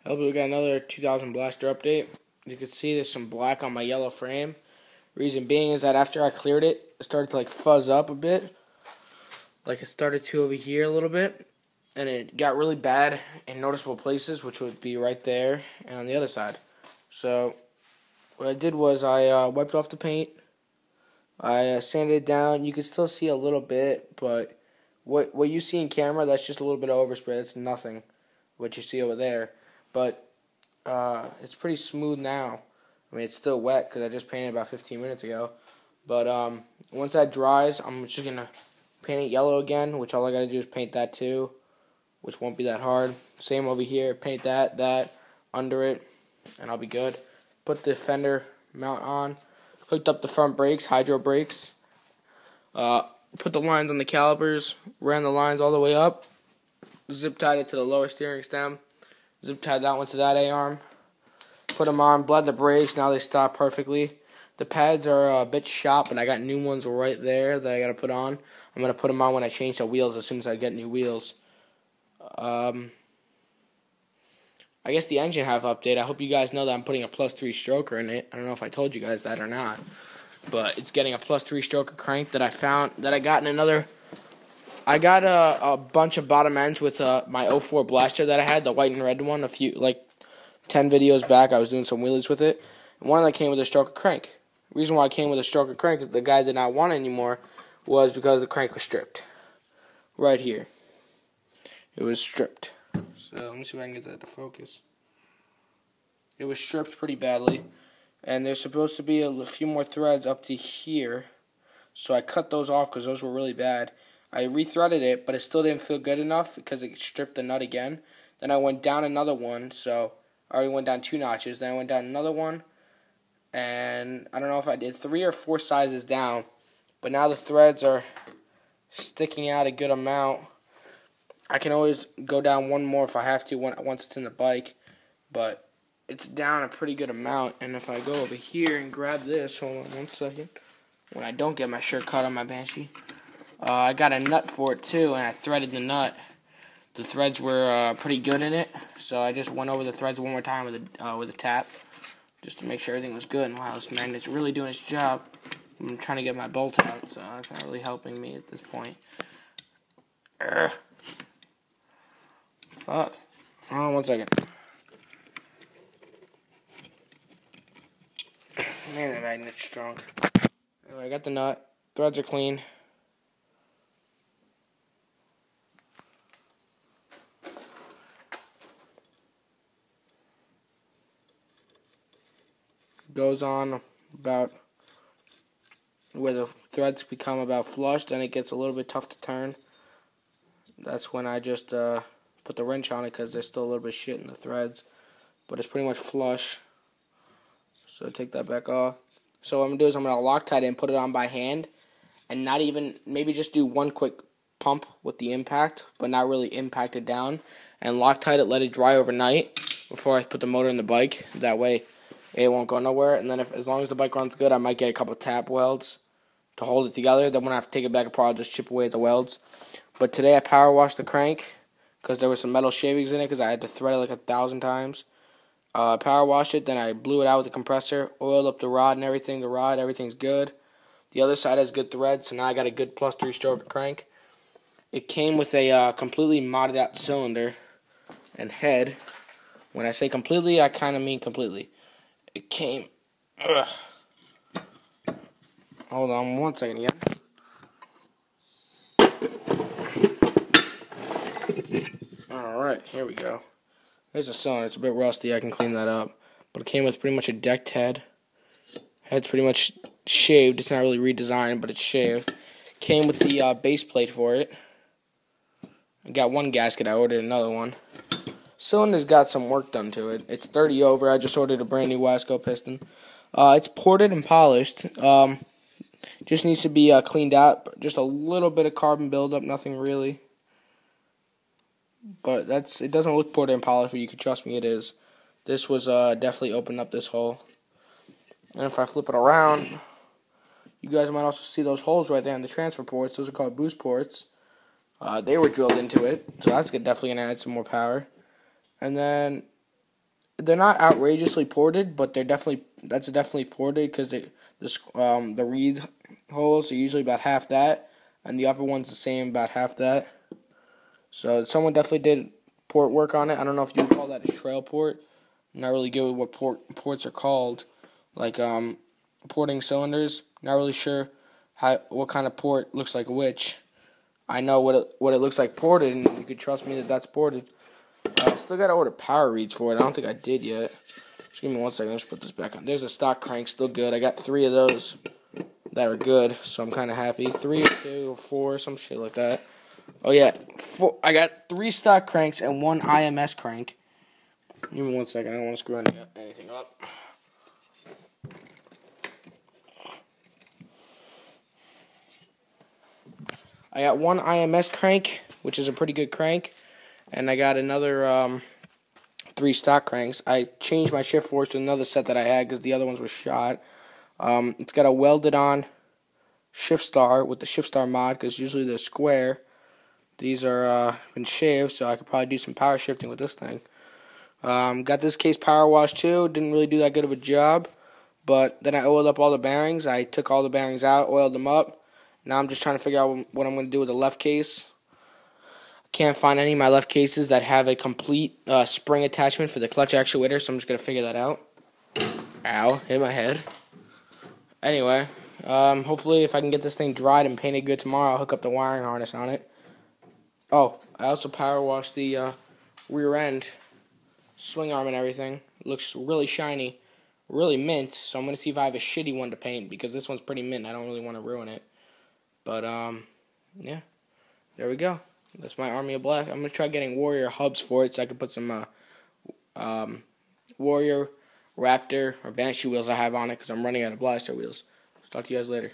Hope we got another 2000 Blaster update. You can see there's some black on my yellow frame. Reason being is that after I cleared it, it started to like fuzz up a bit. Like it started to over here a little bit. And it got really bad in noticeable places, which would be right there and on the other side. So what I did was I wiped off the paint. I sanded it down. You can still see a little bit, but what you see in camera, that's just a little bit of overspray. That's nothing, what you see over there. But it's pretty smooth now. I mean, it's still wet because I just painted about 15 minutes ago. But once that dries, I'm just going to paint it yellow again, which all I got to do is paint that too, which won't be that hard. Same over here. Paint that, under it, and I'll be good. Put the fender mount on. Hooked up the front brakes, hydro brakes. Put the lines on the calipers. Ran the lines all the way up. Zip tied it to the lower steering stem. Zip tied that one to that A-arm. Put them on, bled the brakes, now they stop perfectly. The pads are a bit shot, but I got new ones right there that I got to put on. I'm going to put them on when I change the wheels as soon as I get new wheels. I guess the engine have update. I hope you guys know that I'm putting a +3 stroker in it. I don't know if I told you guys that or not. But it's getting a +3 stroker crank that I found, that I got in another... I got a bunch of bottom ends with my 04 Blaster that I had, the white and red one, a few, like 10 videos back. I was doing some wheelies with it. And one of them came with a stroker crank. The reason why I came with a stroker crank is the guy did not want it anymore was because the crank was stripped. Right here. It was stripped. So let me see if I can get that to focus. It was stripped pretty badly. And there's supposed to be a few more threads up to here. So I cut those off because those were really bad. I rethreaded it, but it still didn't feel good enough because it stripped the nut again. Then I went down another one, so I already went down 2 notches. Then I went down another one, and I don't know if I did 3 or 4 sizes down. But now the threads are sticking out a good amount. I can always go down one more if I have to once it's in the bike, but it's down a pretty good amount. And if I go over here and grab this, hold on one second, when I don't get my shirt caught on my Banshee. I got a nut for it too, and I threaded the nut. The threads were pretty good in it, so I just went over the threads one more time with a tap, just to make sure everything was good. And wow, this magnet's really doing its job. I'm trying to get my bolt out, so that's not really helping me at this point. Urgh. Fuck. Hold on one second. Man, that magnet's strong. Anyway, I got the nut. Threads are clean. Goes on about where the threads become about flushed, and it gets a little bit tough to turn. That's when I just put the wrench on it because there's still a little bit of shit in the threads, but it's pretty much flush. So take that back off. So what I'm gonna do is I'm gonna Loctite it and put it on by hand, and not even, maybe just do one quick pump with the impact, but not really impact it down, and Loctite it, let it dry overnight before I put the motor in the bike. That way it won't go nowhere. And then as long as the bike runs good, I might get a couple tap welds to hold it together. Then when I have to take it back apart, I'll just chip away at the welds. But today I power washed the crank because there were some metal shavings in it because I had to thread it like 1,000 times. Power washed it, then I blew it out with the compressor, oiled up the rod and everything. The rod, everything's good. The other side has good thread, so now I got a good +3 stroker crank. It came with a completely modded out cylinder and head. When I say completely, I kind of mean completely. It came. Hold on one second again. Alright, here we go. There's a cylinder. It's a bit rusty. I can clean that up. But it came with pretty much a decked head. Head's pretty much shaved. It's not really redesigned, but it's shaved. Came with the base plate for it. I got one gasket. I ordered another one. Cylinder's got some work done to it. It's 30 over. I just ordered a brand new Wasco piston. It's ported and polished. Just needs to be cleaned out. Just a little bit of carbon buildup. Nothing really. But it doesn't look ported and polished, but you can trust me, it is. This was definitely opened up this hole. And if I flip it around, you guys might also see those holes right there in the transfer ports. Those are called boost ports. They were drilled into it, so that's definitely going to add some more power. And then they're not outrageously ported, but that's definitely ported because the reed holes are usually about half that, and the upper one's the same, about half that. So someone definitely did port work on it. I don't know if you would call that a trail port. I'm not really good with what ports are called, like porting cylinders. Not really sure what kind of port looks like which. I know what it looks like ported, and you could trust me that that's ported. I still gotta order power reeds for it. I don't think I did yet. Just give me 1 second. Let's put this back on. There's a stock crank, still good. I got 3 of those that are good, so I'm kind of happy. 3 or 2 or 4, some shit like that. Oh yeah, I got 3 stock cranks and 1 IMS crank. Give me 1 second. I don't want to screw anything up. I got 1 IMS crank, which is a pretty good crank, and I got another 3 stock cranks. I changed my shift force to another set that I had because the other ones were shot. It's got a welded-on shift star with the shift star mod because usually they're square. These are been shaved, so I could probably do some power shifting with this thing. Got this case power washed too. Didn't really do that good of a job, but then I oiled up all the bearings. I took all the bearings out, oiled them up. Now I'm just trying to figure out what I'm going to do with the left case. Can't find any of my left cases that have a complete spring attachment for the clutch actuator, so I'm just going to figure that out. Ow, hit my head. Anyway, hopefully if I can get this thing dried and painted good tomorrow, I'll hook up the wiring harness on it. Oh, I also power washed the rear end, swing arm and everything. It looks really shiny, really mint, so I'm going to see if I have a shitty one to paint, because this one's pretty mint. I don't really want to ruin it. But, yeah, there we go. That's my Army of Black. I'm going to try getting Warrior hubs for it so I can put some Warrior, Raptor, or Banshee wheels I have on it because I'm running out of Blaster wheels. Talk to you guys later.